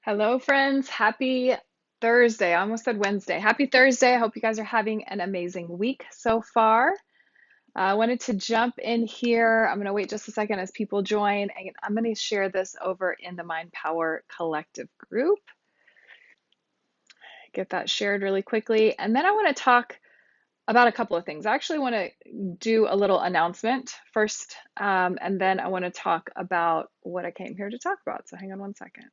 Hello, friends. Happy Thursday. I almost said Wednesday. Happy Thursday. I hope you guys are having an amazing week so far. I wanted to jump in here. I'm going to wait just a second as people join, and I'm going to share this over in the Mind Power Collective group. Get that shared really quickly. And then I want to talk about a couple of things. I actually want to do a little announcement first, and then I want to talk about what I came here to talk about. So hang on one second.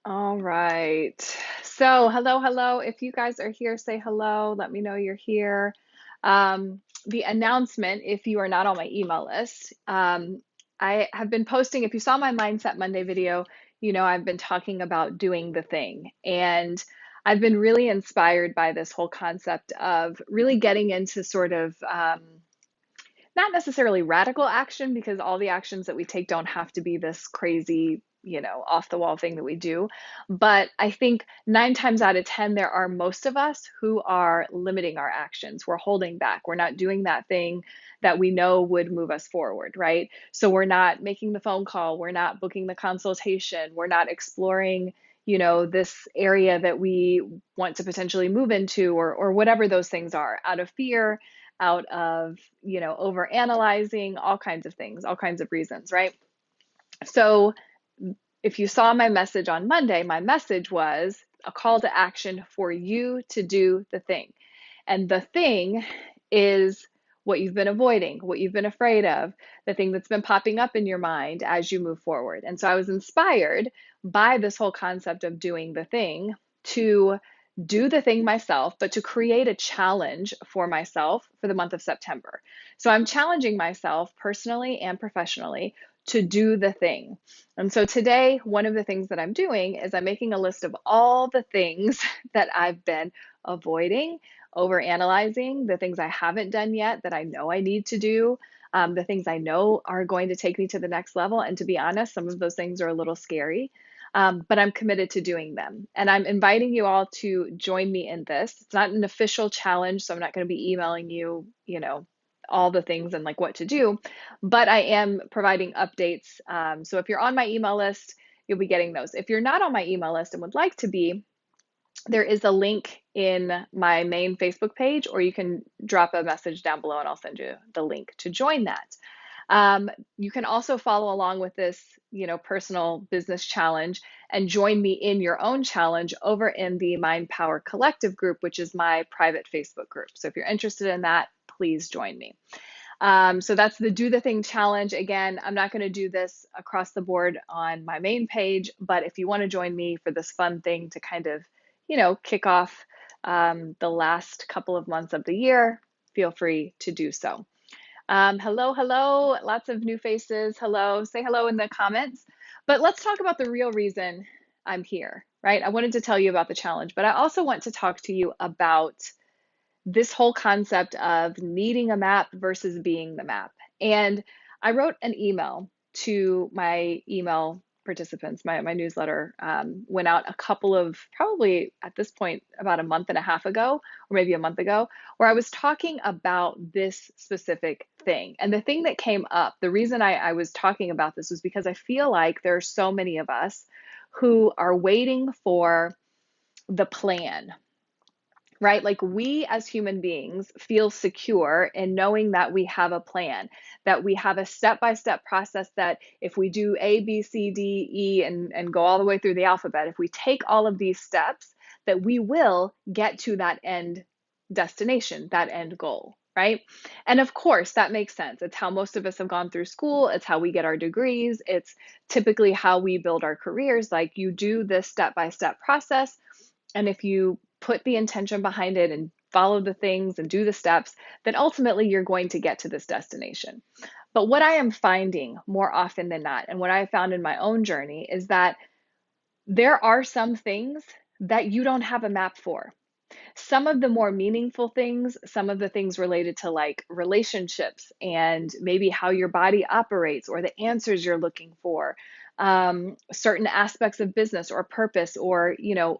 All right. So, hello. If you guys are here, say hello. Let me know you're here. The announcement, if you are not on my email list, I have been posting. If you saw my Mindset Monday video, you know I've been talking about doing the thing. And I've been really inspired by this whole concept of really getting into sort of not necessarily radical action because all the actions that we take don't have to be this crazy, off the wall thing that we do. But I think 9 times out of 10, there are most of us who are limiting our actions. We're holding back. We're not doing that thing that we know would move us forward, right? So we're not making the phone call. We're not booking the consultation. We're not exploring this area that we want to potentially move into or whatever those things are out of fear, out of, over analyzing, all kinds of things, all kinds of reasons, right? So if you saw my message on Monday, my message was a call to action for you to do the thing. And the thing is what you've been avoiding, what you've been afraid of, the thing that's been popping up in your mind as you move forward. And so I was inspired by this whole concept of doing the thing to do the thing myself, but to create a challenge for myself for the month of September. So I'm challenging myself personally and professionally to do the thing. And so today, one of the things that I'm doing is I'm making a list of all the things that I've been avoiding, over analyzing, the things I haven't done yet that I know I need to do, the things I know are going to take me to the next level. And to be honest, some of those things are a little scary. But I'm committed to doing them. And I'm inviting you all to join me in this. It's not an official challenge, so I'm not going to be emailing you, all the things and like what to do, but I am providing updates. So if you're on my email list, you'll be getting those. If you're not on my email list and would like to be, there is a link in my main Facebook page, or you can drop a message down below and I'll send you the link to join that. You can also follow along with this, personal business challenge and join me in your own challenge over in the Mind Power Collective group, which is my private Facebook group. So if you're interested in that, please join me. So that's the Do the Thing challenge. Again, I'm not going to do this across the board on my main page, but if you want to join me for this fun thing to kind of, kick off the last couple of months of the year, feel free to do so. Hello, lots of new faces. Hello, say hello in the comments. But let's talk about the real reason I'm here, right? I wanted to tell you about the challenge, but I also want to talk to you about this whole concept of needing a map versus being the map. And I wrote an email to my email participants. My newsletter went out a couple of, probably at this point, about a month and a half ago, or maybe a month ago, where I was talking about this specific thing. And the thing that came up, the reason I was talking about this was because I feel like there are so many of us who are waiting for the plan, right? Like we as human beings feel secure in knowing that we have a plan, that we have a step-by-step process, that if we do A, B, C, D, E, and go all the way through the alphabet, if we take all of these steps, that we will get to that end destination, that end goal, right? And of course, that makes sense. It's how most of us have gone through school. It's how we get our degrees. It's typically how we build our careers. Like you do this step-by-step process. And if you put the intention behind it and follow the things and do the steps, then ultimately you're going to get to this destination. But what I am finding more often than not, and what I have found in my own journey, is that there are some things that you don't have a map for. Some of the more meaningful things, some of the things related to like relationships and maybe how your body operates or the answers you're looking for, certain aspects of business or purpose or,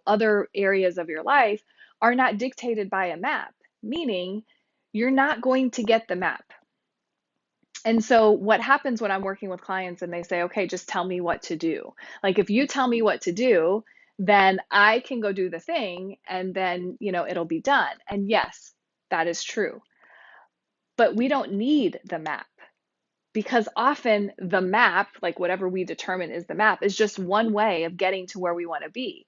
other areas of your life are not dictated by a map, meaning you're not going to get the map. And so what happens when I'm working with clients and they say, okay, just tell me what to do. Like if you tell me what to do, then I can go do the thing and then, it'll be done. And yes, that is true. But we don't need the map because often the map, like whatever we determine is the map, is just one way of getting to where we want to be.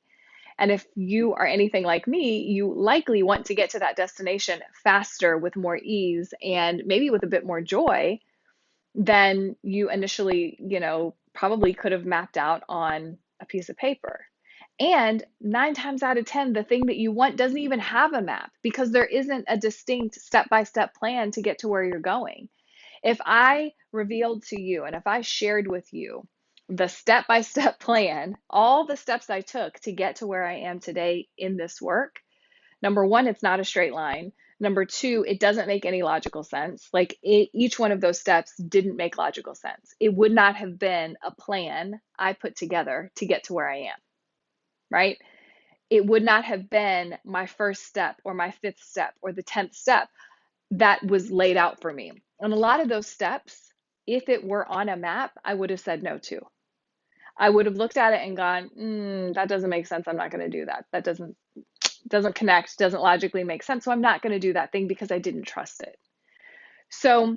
And if you are anything like me, you likely want to get to that destination faster with more ease and maybe with a bit more joy than you initially, probably could have mapped out on a piece of paper. And 9 times out of 10, the thing that you want doesn't even have a map because there isn't a distinct step-by-step plan to get to where you're going. If I revealed to you and if I shared with you the step-by-step plan, all the steps I took to get to where I am today in this work, number one, it's not a straight line. Number two, it doesn't make any logical sense. Like each one of those steps didn't make logical sense. It would not have been a plan I put together to get to where I am, right? It would not have been my first step or my fifth step or the 10th step that was laid out for me. And a lot of those steps, if it were on a map, I would have said no to. I would have looked at it and gone, that doesn't make sense. I'm not going to do that. That doesn't connect, doesn't logically make sense. So I'm not going to do that thing because I didn't trust it. So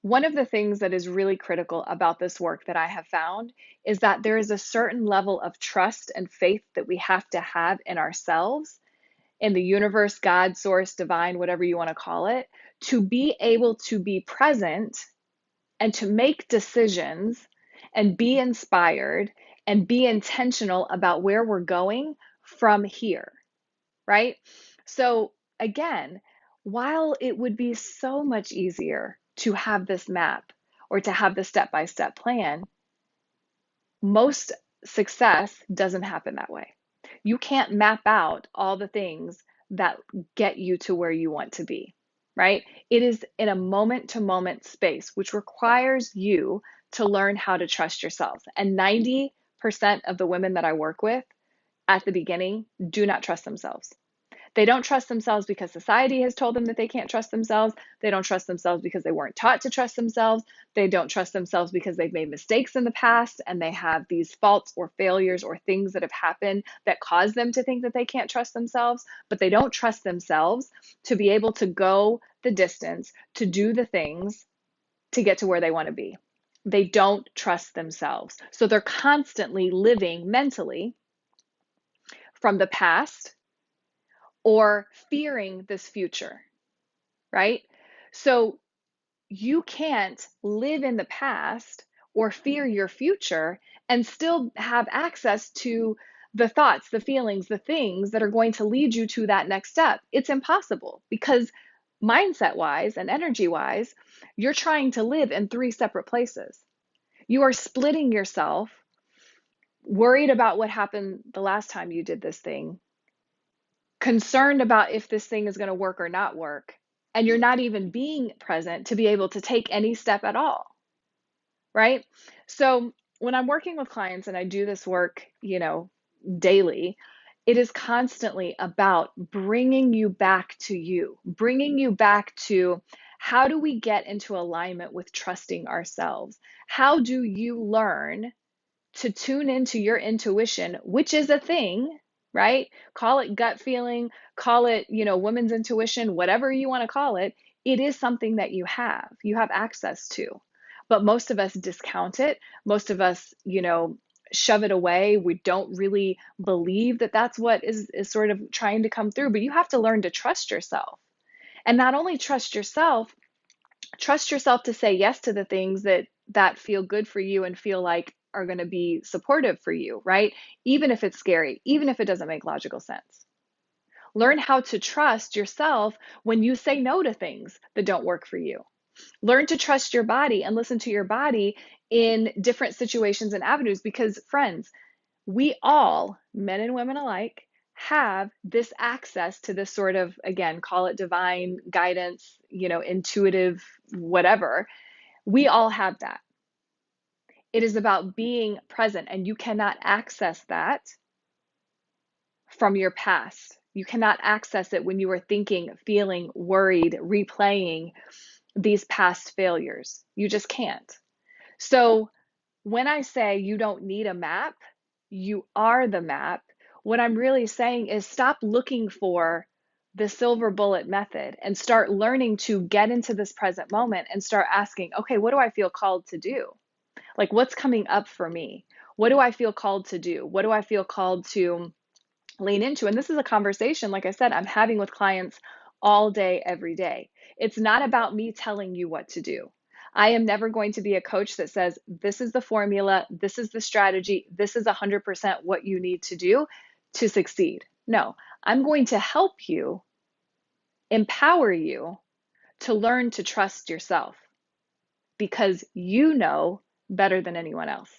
one of the things that is really critical about this work that I have found is that there is a certain level of trust and faith that we have to have in ourselves, in the universe, God, source, divine, whatever you want to call it, to be able to be present and to make decisions and be inspired and be intentional about where we're going from here, right? So again, while it would be so much easier to have this map or to have the step-by-step plan, most success doesn't happen that way. You can't map out all the things that get you to where you want to be, right? It is in a moment-to-moment space, which requires you to learn how to trust yourself. And 90% of the women that I work with at the beginning do not trust themselves. They don't trust themselves because society has told them that they can't trust themselves. They don't trust themselves because they weren't taught to trust themselves. They don't trust themselves because they've made mistakes in the past and they have these faults or failures or things that have happened that cause them to think that they can't trust themselves. But they don't trust themselves to be able to go the distance, to do the things to get to where they want to be. They don't trust themselves. So they're constantly living mentally from the past or fearing this future, right? So you can't live in the past or fear your future and still have access to the thoughts, the feelings, the things that are going to lead you to that next step. It's impossible because mindset wise and energy wise, you're trying to live in 3 separate places. You are splitting yourself, worried about what happened the last time you did this thing, concerned about if this thing is going to work or not work, and you're not even being present to be able to take any step at all, right? So when I'm working with clients and I do this work, daily, it is constantly about bringing you back to you, bringing you back to how do we get into alignment with trusting ourselves? How do you learn to tune into your intuition, which is a thing, right? Call it gut feeling, call it, woman's intuition, whatever you want to call it. It is something that you have access to. But most of us discount it. Most of us, shove it away. We don't really believe that that's what is sort of trying to come through. But you have to learn to trust yourself. And not only trust yourself to say yes to the things that feel good for you and feel like are going to be supportive for you, right? Even if it's scary, even if it doesn't make logical sense. Learn how to trust yourself when you say no to things that don't work for you. Learn to trust your body and listen to your body in different situations and avenues because, friends, we all, men and women alike, have this access to this sort of, again, call it divine guidance, intuitive, whatever. We all have that. It is about being present, and you cannot access that from your past. You cannot access it when you are thinking, feeling, worried, replaying these past failures. You just can't. So when I say you don't need a map, you are the map, what I'm really saying is stop looking for the silver bullet method and start learning to get into this present moment and start asking, okay, what do I feel called to do? Like, what's coming up for me? What do I feel called to do? What do I feel called to lean into? And this is a conversation, like I said, I'm having with clients all day, every day. It's not about me telling you what to do. I am never going to be a coach that says, this is the formula, this is the strategy, this is 100% what you need to do to succeed. No, I'm going to help you, empower you to learn to trust yourself because you know better than anyone else.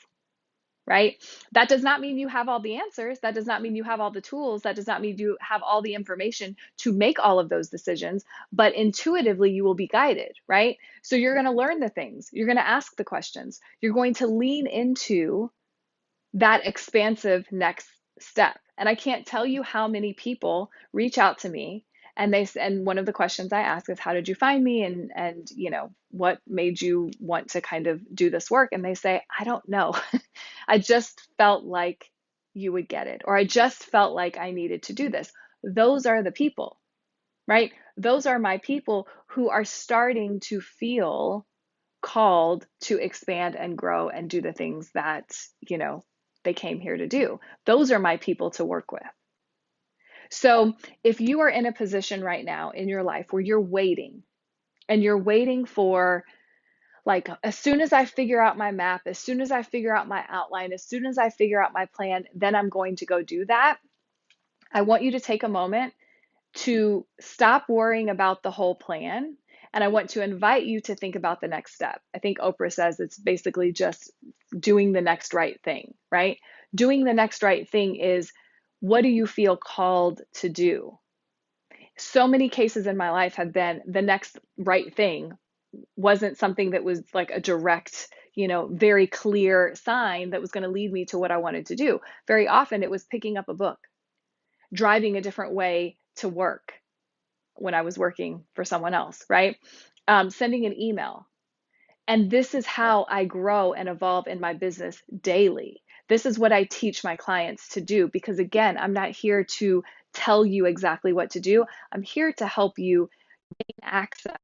Right? That does not mean you have all the answers. That does not mean you have all the tools. That does not mean you have all the information to make all of those decisions, but intuitively you will be guided, right? So you're going to learn the things. You're going to ask the questions. You're going to lean into that expansive next step. And I can't tell you how many people reach out to me and one of the questions I ask is how did you find me and what made you want to kind of do this work? And they say, I don't know. I just felt like you would get it, or I just felt like I needed to do this. Those are the people, right? Those are my people who are starting to feel called to expand and grow and do the things that, they came here to do. Those are my people to work with. So if you are in a position right now in your life where you're waiting and you're waiting for, like, as soon as I figure out my map, as soon as I figure out my outline, as soon as I figure out my plan, then I'm going to go do that. I want you to take a moment to stop worrying about the whole plan. And I want to invite you to think about the next step. I think Oprah says it's basically just doing the next right thing, right? Doing the next right thing is, what do you feel called to do? So many cases in my life have been the next right thing wasn't something that was like a direct, very clear sign that was going to lead me to what I wanted to do. Very often it was picking up a book, driving a different way to work when I was working for someone else, right? Sending an email. And this is how I grow and evolve in my business daily. This is what I teach my clients to do because, again, I'm not here to tell you exactly what to do. I'm here to help you gain access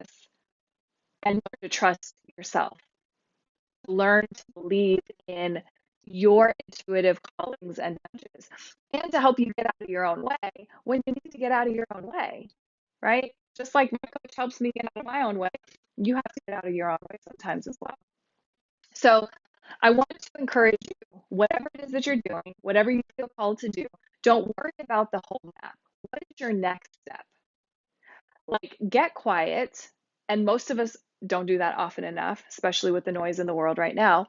and learn to trust yourself. Learn to believe in your intuitive callings and nudges, and to help you get out of your own way when you need to get out of your own way, right? Just like my coach helps me get out of my own way, you have to get out of your own way sometimes as well. So I want to encourage you, whatever it is that you're doing, whatever you feel called to do, don't worry about the whole map. What is your next step? Like, get quiet. And most of us don't do that often enough, especially with the noise in the world right now.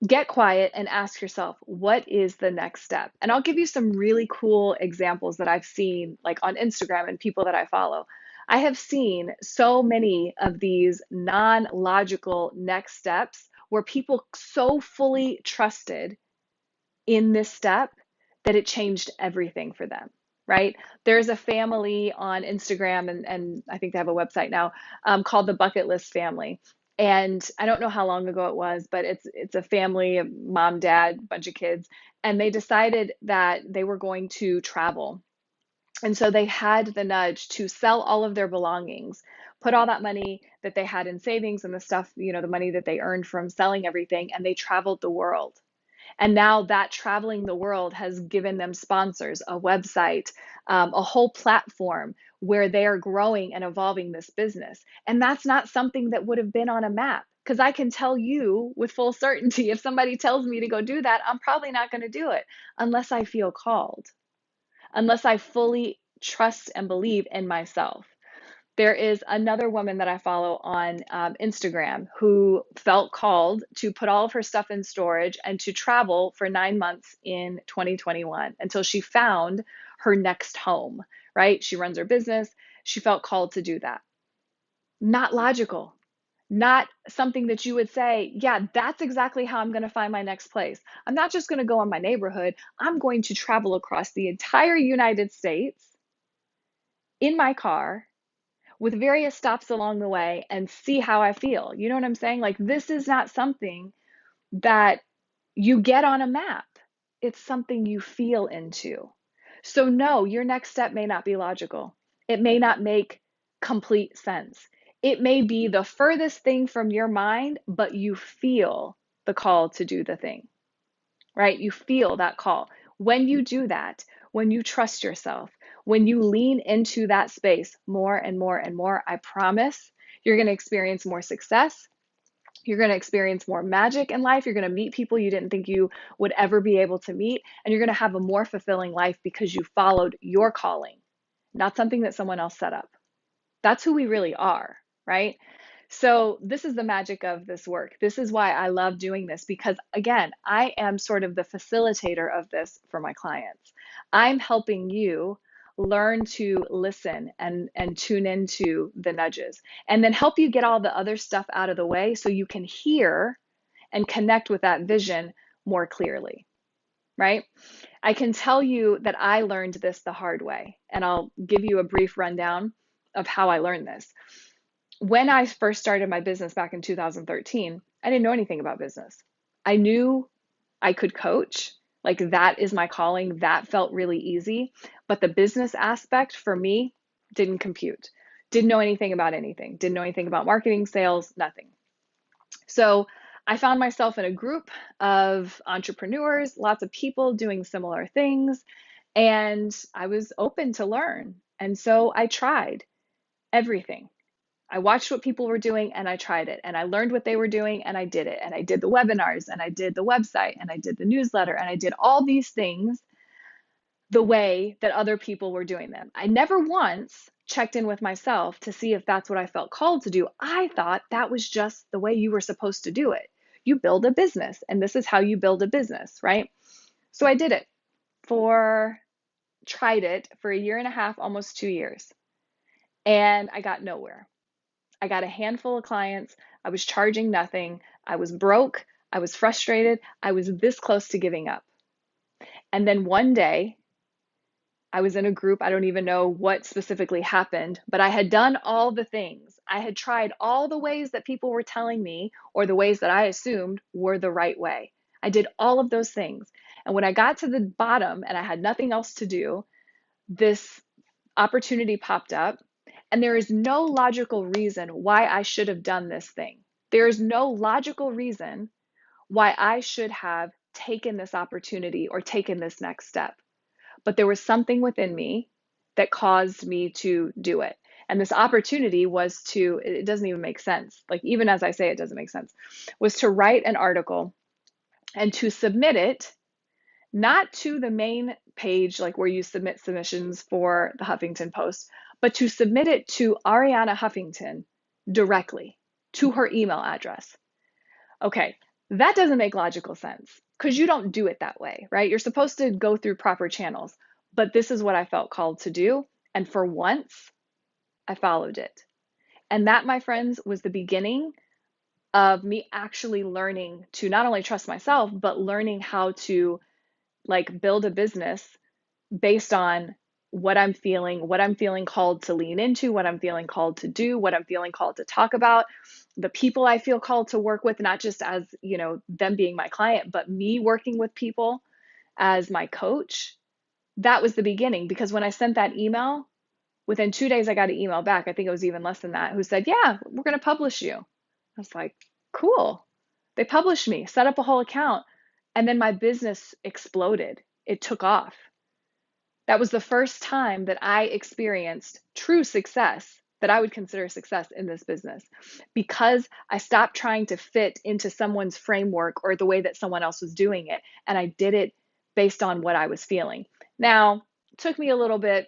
Get quiet and ask yourself, what is the next step? And I'll give you some really cool examples that I've seen, like on Instagram and people that I follow. I have seen so many of these non-logical next steps where people so fully trusted in this step that it changed everything for them, right? There's a family on Instagram, and I think they have a website now, called the Bucket List Family. And I don't know how long ago it was, but it's a family, mom, dad, bunch of kids, and they decided that they were going to travel. And so they had the nudge to sell all of their belongings, put all that money that they had in savings and the stuff, the money that they earned from selling everything, and they traveled the world. And now that traveling the world has given them sponsors, a website, a whole platform where they are growing and evolving this business. And that's not something that would have been on a map. Because I can tell you with full certainty, if somebody tells me to go do that, I'm probably not going to do it unless I feel called, unless I fully trust and believe in myself. There is another woman that I follow on Instagram who felt called to put all of her stuff in storage and to travel for 9 months in 2021 until she found her next home, right? She runs her business. She felt called to do that. Not logical, not something that you would say, yeah, that's exactly how I'm going to find my next place. I'm not just going to go in my neighborhood. I'm going to travel across the entire United States in my car with various stops along the way and see how I feel. You know what I'm saying? Like, this is not something that you get on a map. It's something you feel into. So, no, your next step may not be logical. It may not make complete sense. It may be the furthest thing from your mind, but you feel the call to do the thing, right? You feel that call. When you do that, when you trust yourself, when you lean into that space more and more and more, I promise you're going to experience more success. You're going to experience more magic in life. You're going to meet people you didn't think you would ever be able to meet. And you're going to have a more fulfilling life because you followed your calling, not something that someone else set up. That's who we really are, right? So, this is the magic of this work. This is why I love doing this because, again, I am sort of the facilitator of this for my clients. I'm helping you learn to listen and tune into the nudges, and then help you get all the other stuff out of the way so you can hear and connect with that vision more clearly, right? I can tell you that I learned this the hard way, and I'll give you a brief rundown of how I learned this. When I first started my business back in 2013, I didn't know anything about business. I knew I could coach, like that is my calling. That felt really easy. But the business aspect for me didn't compute. Didn't know anything about anything. Didn't know anything about marketing, sales, nothing. So I found myself in a group of entrepreneurs, lots of people doing similar things, and I was open to learn. And so I tried everything. I watched what people were doing and I tried it, and I learned what they were doing and I did it. And I did the webinars and I did the website and I did the newsletter and I did all these things the way that other people were doing them. I never once checked in with myself to see if that's what I felt called to do. I thought that was just the way you were supposed to do it. You build a business, and this is how you build a business, right? So I did it for, tried it for a year and a half, almost 2 years, and I got nowhere. I got a handful of clients. I was charging nothing. I was broke. I was frustrated. I was this close to giving up. And then one day, I was in a group. I don't even know what specifically happened, but I had done all the things. I had tried all the ways that people were telling me, or the ways that I assumed were the right way. I did all of those things. And when I got to the bottom and I had nothing else to do, this opportunity popped up. And there is no logical reason why I should have done this thing. There is no logical reason why I should have taken this opportunity or taken this next step. But there was something within me that caused me to do it. And this opportunity was to, it doesn't even make sense. Like, even as I say, it doesn't make sense, was to write an article and to submit it, not to the main page, like where you submit submissions for the Huffington Post, but to submit it to Ariana Huffington directly to her email address. Okay, that doesn't make logical sense because you don't do it that way, right? You're supposed to go through proper channels, but this is what I felt called to do. And for once, I followed it. And that, my friends, was the beginning of me actually learning to not only trust myself, but learning how to like build a business based on what I'm feeling called to lean into, what I'm feeling called to do, what I'm feeling called to talk about, the people I feel called to work with, not just as, them being my client, but me working with people as my coach. That was the beginning, because when I sent that email, within 2 days, I got an email back. I think it was even less than that, who said, "Yeah, we're going to publish you." I was like, cool. They published me, set up a whole account, and then my business exploded. It took off. That was the first time that I experienced true success, that I would consider success in this business, because I stopped trying to fit into someone's framework or the way that someone else was doing it. And I did it based on what I was feeling. Now, it took me a little bit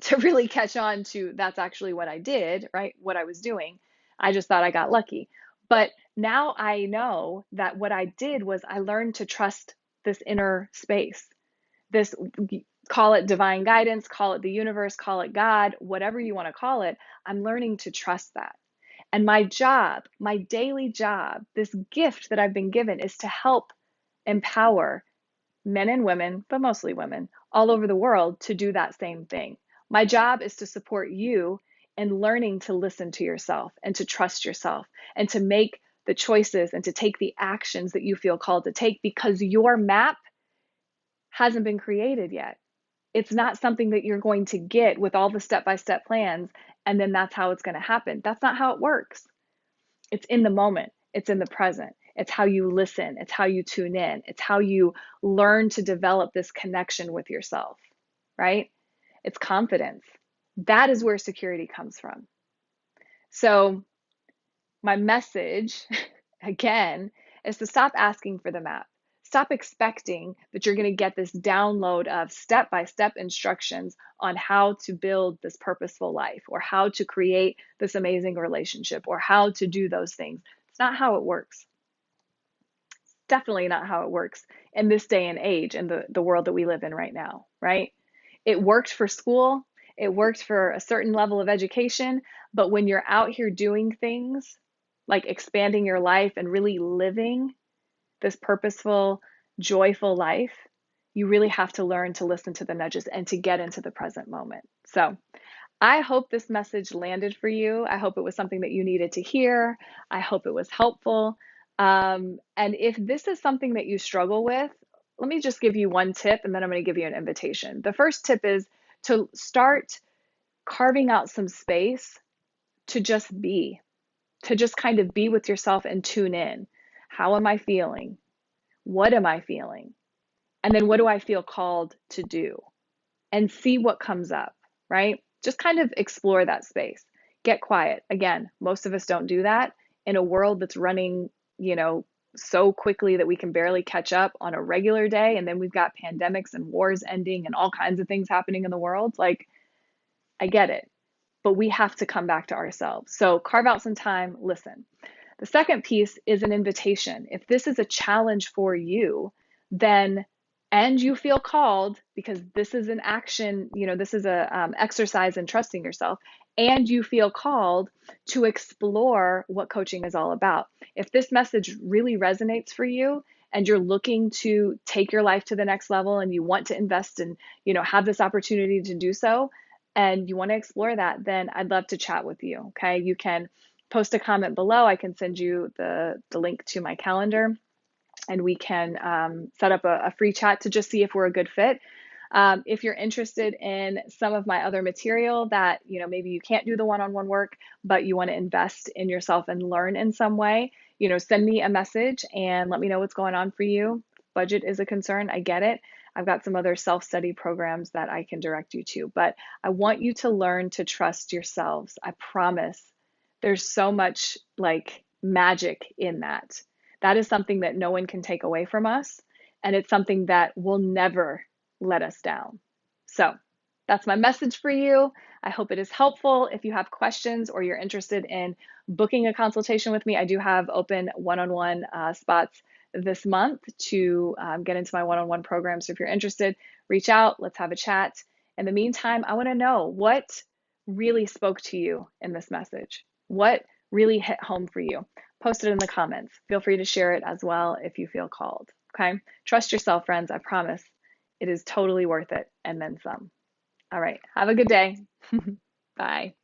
to really catch on to that's actually what I did, right? What I was doing. I just thought I got lucky. But now I know that what I did was I learned to trust this inner space, this, call it divine guidance, call it the universe, call it God, whatever you want to call it. I'm learning to trust that. And my job, my daily job, this gift that I've been given, is to help empower men and women, but mostly women, all over the world to do that same thing. My job is to support you in learning to listen to yourself and to trust yourself and to make the choices and to take the actions that you feel called to take, because your map hasn't been created yet. It's not something that you're going to get with all the step-by-step plans and then that's how it's going to happen. That's not how it works. It's in the moment, it's in the present. It's how you listen, it's how you tune in, it's how you learn to develop this connection with yourself, right? It's confidence. That is where security comes from. So, my message, again, is to stop asking for the map. Stop expecting that you're going to get this download of step by step instructions on how to build this purposeful life or how to create this amazing relationship or how to do those things. It's not how it works. It's definitely not how it works in this day and age in the world that we live in right now, right? It worked for school, it worked for a certain level of education, but when you're out here doing things like expanding your life and really living this purposeful, joyful life, you really have to learn to listen to the nudges and to get into the present moment. So, I hope this message landed for you. I hope it was something that you needed to hear. I hope it was helpful. And if this is something that you struggle with, let me just give you one tip and then I'm going to give you an invitation. The first tip is to start carving out some space to just be, to just kind of be with yourself and tune in. How am I feeling? What am I feeling? And then what do I feel called to do? And see what comes up, right? Just kind of explore that space. Get quiet. Again, most of us don't do that in a world that's running, so quickly that we can barely catch up on a regular day. And then we've got pandemics and wars ending and all kinds of things happening in the world. Like, I get it, but we have to come back to ourselves. So carve out some time, listen. The second piece is an invitation. If this is a challenge for you, then and you feel called because this is an action, this is a exercise in trusting yourself, and you feel called to explore what coaching is all about. If this message really resonates for you and you're looking to take your life to the next level and you want to invest and have this opportunity to do so and you want to explore that, then I'd love to chat with you. Okay, you can post a comment below. I can send you the link to my calendar and we can set up a free chat to just see if we're a good fit. If you're interested in some of my other material that, maybe you can't do the one-on-one work, but you want to invest in yourself and learn in some way, send me a message and let me know what's going on for you. Budget is a concern. I get it. I've got some other self-study programs that I can direct you to, but I want you to learn to trust yourselves. I promise there's so much like magic in that. That is something that no one can take away from us. And it's something that will never let us down. So that's my message for you. I hope it is helpful. If you have questions or you're interested in booking a consultation with me, I do have open one-on-one spots this month to get into my one-on-one program. So if you're interested, reach out. Let's have a chat. In the meantime, I want to know what really spoke to you in this message. What really hit home for you? Post it in the comments. Feel free to share it as well if you feel called. Okay? Trust yourself, friends. I promise it is totally worth it and then some. All right. Have a good day. Bye.